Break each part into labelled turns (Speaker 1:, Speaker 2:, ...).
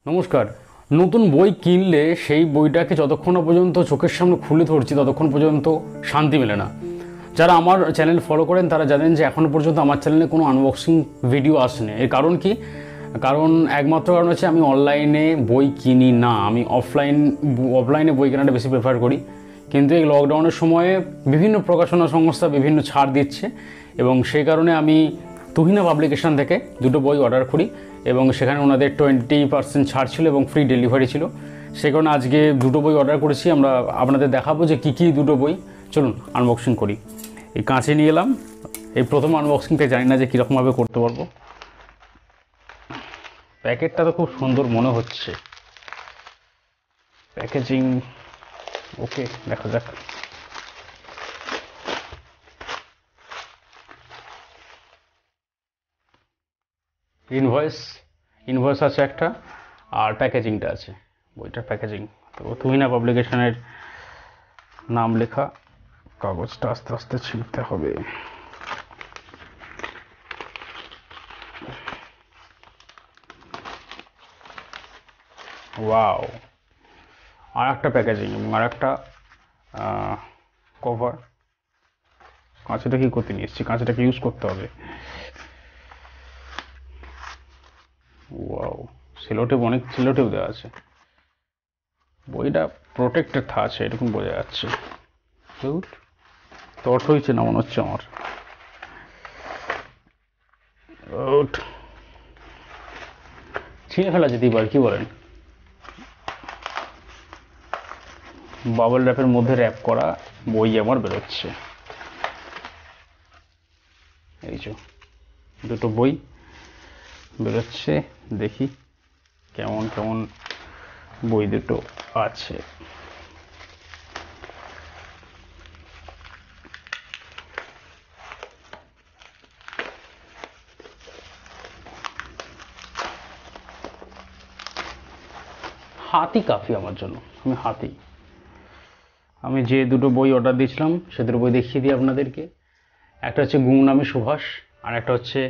Speaker 1: নমস্কার। নতুন বই কিনলে সেই বইটাকে যতক্ষণ না পর্যন্ত চোখের সামনে খুলে ধরছি ততক্ষণ পর্যন্ত শান্তি মেলে না। যারা আমার চ্যানেল ফলো করেন তারা জানেন যে এখনও পর্যন্ত আমার চ্যানেলে কোনো আনবক্সিং ভিডিও আসেনি। এর কারণ কি? একমাত্র কারণ হচ্ছে আমি অনলাইনে বই কিনি না, আমি অফলাইনে বই কেনাটা বেশি প্রেফার করি। কিন্তু এই লকডাউনের সময়ে বিভিন্ন প্রকাশনা সংস্থা বিভিন্ন ছাড় দিচ্ছে এবং সেই কারণে আমি তুহিনা পাবলিকেশন থেকে দুটো বই অর্ডার করি এবং সেখানে ওনাদের 20% ছাড় ছিল এবং ফ্রি ডেলিভারি ছিল। সেই কারণে আজকে দুটো বই অর্ডার করেছি। আমরা আপনাদের দেখাবো যে কী দুটো বই। চলুন আনবক্সিং করি। এই কাঁচে নিয়ে এলাম, এই প্রথম আনবক্সিংটা জানি না যে কীরকমভাবে করতে পারবো। প্যাকেটটা তো খুব সুন্দর মনে হচ্ছে, প্যাকেজিং ওকে, দেখা যাক। ইনভয়েস আছে একটা, আর প্যাকেজিংটা আছে, বইটার প্যাকেজিং। তো তুহিনা পাবলিকেশনের নাম লেখা, কাগজটা আস্তে আস্তে ছিঁড়তে হবে। ওয়াও, আর একটা প্যাকেজিং এবং আর একটা কভার। কাঁচটা কি করতে নিয়ে এসেছি, কাঁচটাকে ইউজ করতে হবে। ওয়াও, অনেক সেলোটেপ দেওয়া আছে। বইটা প্রোটেক্টেড আছে এরকম বোঝা যাচ্ছে। তট হয়েছে না মনে হচ্ছে আমার। ছিঁড়ে ফেলা যেতেই পারে, কি বলেন? বাবল র্যাপের মধ্যে র্যাপ করা বই আমার বেরোচ্ছে। এই যে দুটো বই বেরোচ্ছে, দেখি কেমন কেমন বই দুটো আছে। হাতি কাফি আমার জন্য, আমি যে দুটো বই অর্ডার দিয়েছিলাম সে দুটো বই দেখিয়ে দিই আপনাদেরকে। একটা হচ্ছে গুমনামী সুভাষ, আর একটা হচ্ছে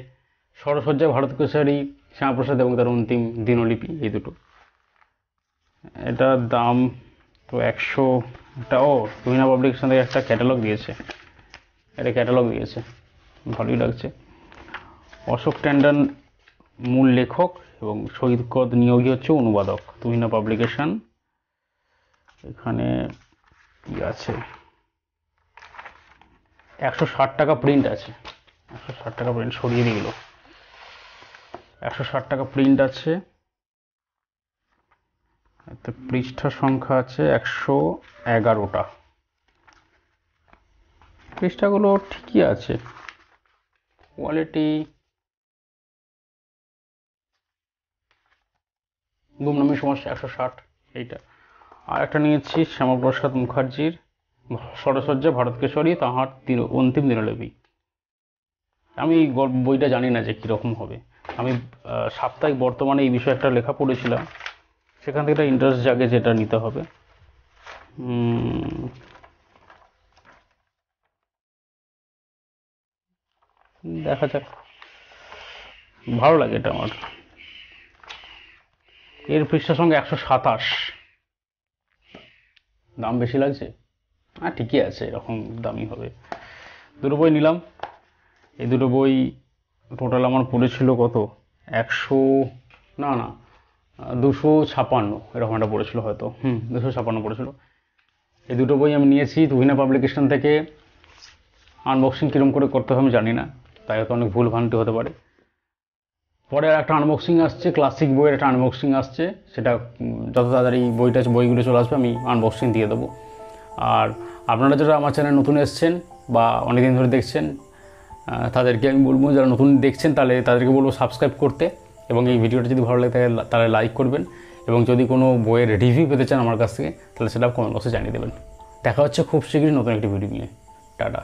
Speaker 1: সরসজ্জা ভারতকেশরী শ্যামাপ্রসাদ এবং তার অন্তিম দিনলিপি। এই দুটো, এটার দাম তো 100। এটা তুহিনা পাবলিকেশন থেকে একটা ক্যাটালগ দিয়েছে, ভালোই লাগছে। অশোক ট্যান্ডন মূল লেখক এবং সৈকত নিয়োগী হচ্ছে অনুবাদক, তুহিনা পাবলিকেশন। এখানে কি আছে? 160 টাকা প্রিন্ট আছে, 160 টাকা প্রিন্ট সরিয়ে দিল। 160 টাকা প্রিন্ট আছে। এতে পৃষ্ঠা সংখ্যা আছে 111টা। পৃষ্ঠাগুলো ঠিকই আছে, কোয়ালিটি। গুমনামী সমস্যা 160 এইটা। আর একটা নিয়েছি শ্যামাপ্রসাদ মুখার্জির সরসজ্জা ভারতকেশরী তাহার অন্তিম দিনলিপি। আমি বইটা জানি না যে কীরকম হবে। আমি সাপ্তাহিক বর্তমানে এই বিষয়ে একটা লেখা পড়েছিলাম, সেখান থেকে একটা ইন্টারেস্ট জাগে যেটা নিতে হবে। দেখা যাক, ভালো লাগে এটা আমার। এর পৃষ্ঠার সঙ্গে 127, দাম বেশি লাগছে? হ্যাঁ ঠিকই আছে, এরকম দামই হবে। দুটো বই নিলাম। এই দুটো বই টোটাল আমার পড়েছিল কত? 100 না 256 এরকম একটা পড়েছিল হয়তো। 256 পড়েছিল। এই দুটো বই আমি নিয়েছি তুহিনা পাবলিকেশন থেকে। আনবক্সিং কীরকম করে করতে হবে আমি জানি না, তাই হয়তো অনেক ভুল ভ্রান্তি হতে পারে। পরে আর একটা আনবক্সিং আসছে, ক্লাসিক বইয়ের একটা আনবক্সিং আসছে, সেটা যত তাড়াতাড়ি বইগুলো চলে আসবে আমি আনবক্সিং দিয়ে দেবো। আর আপনারা যারা আমার চ্যানেল নতুন এসছেন বা অনেকদিন ধরে দেখছেন, তাদেরকে আমি বলবো, যারা নতুন দেখছেন তাদেরকে বলবো সাবস্ক্রাইব করতে, এবং এই ভিডিওটা যদি ভালো লাগে তাহলে লাইক করবেন, এবং যদি কোনো বইয়ের রিভিউ পেতে চান আমার কাছ থেকে তাহলে সেটা কমেন্ট বক্সে জানিয়ে দেবেন। দেখা হচ্ছে খুব শীঘ্রই নতুন একটি ভিডিও নিয়ে। টাটা।